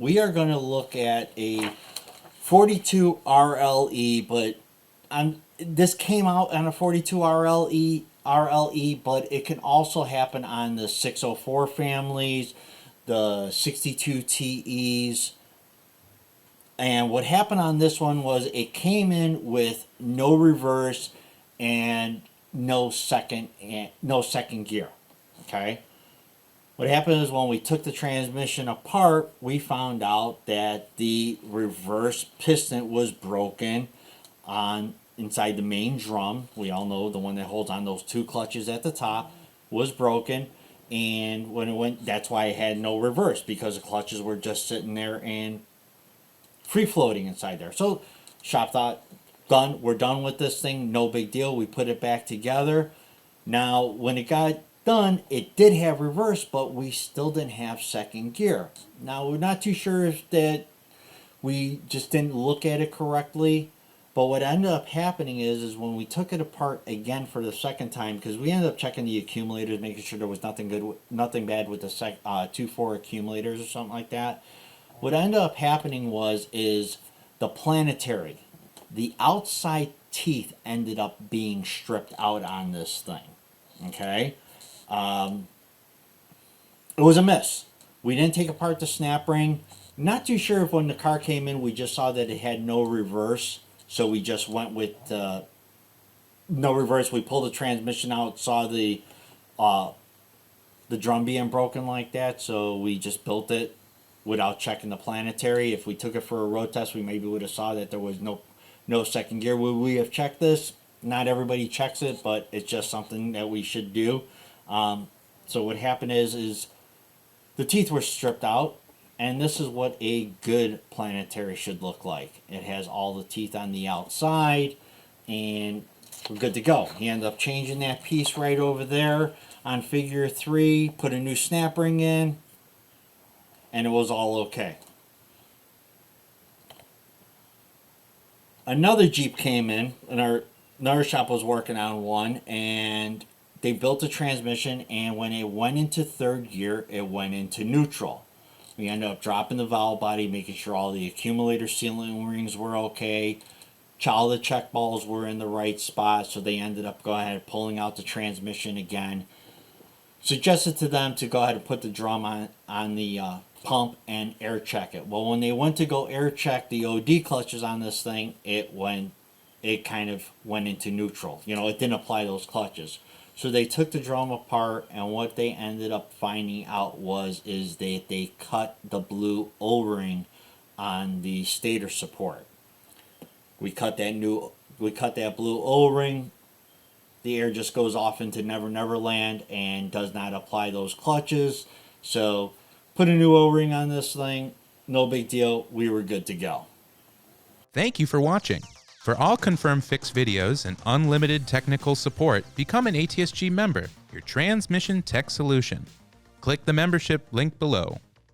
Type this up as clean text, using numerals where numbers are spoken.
we are going to look at a 42 RLE, but this came out on a 42 RLE, but it can also happen on the 604 families, the 62 TEs. And what happened on this one was it came in with no reverse and no second gear. Okay. What happened is when we took the transmission apart, we found out that the reverse piston was broken inside the main drum. We all know the one that holds on those two clutches at the top was broken, and when it went, that's why it had no reverse, because the clutches were just sitting there and free floating inside there. So shop thought, done. We're done with this thing. No big deal. We put it back together. Now, when it got done, it did have reverse, but we still didn't have second gear. Now, we're not too sure if that we just didn't look at it correctly, but what ended up happening is when we took it apart again for the second time, because we ended up checking the accumulators, making sure there was nothing bad with the 2.4 accumulators or something like that. What ended up happening is the Planetary, the outside teeth ended up being stripped out on this thing. Okay. It was a miss. We didn't take apart the snap ring. Not too sure if when the car came in we just saw that it had no reverse, so we just went with no reverse. We pulled the transmission out, saw the drum being broken like that, so we just built it without checking the Planetary. If we took it for a road test, we maybe would have saw that there was no second gear. Would we have checked this? Not everybody checks it, but it's just something that we should do. So what happened is the teeth were stripped out, and this is what a good Planetary should look like. It has all the teeth on the outside, and we're good to go. He ended up changing that piece right over there on figure 3, put a new snap ring in, and it was all okay. Another Jeep came in, and another shop was working on one, and they built a transmission, and when it went into third gear, it went into neutral. We ended up dropping the valve body, making sure all the accumulator sealing rings were okay. All the check balls were in the right spot, so they ended up going ahead and pulling out the transmission again. Suggested to them to go ahead and put the drum on the pump and air check it. Well, when they went to go air check the OD clutches on this thing, it kind of went into neutral. You know, it didn't apply those clutches. So they took the drum apart, and what they ended up finding out is that they cut the blue O-ring on the stator support. We cut that blue O-ring. The air just goes off into Never Never Land and does not apply those clutches. So put a new O-ring on this thing. No big deal. We were good to go. Thank you for watching. For all confirmed fix videos and unlimited technical support, become an ATSG member, your transmission tech solution. Click the membership link below.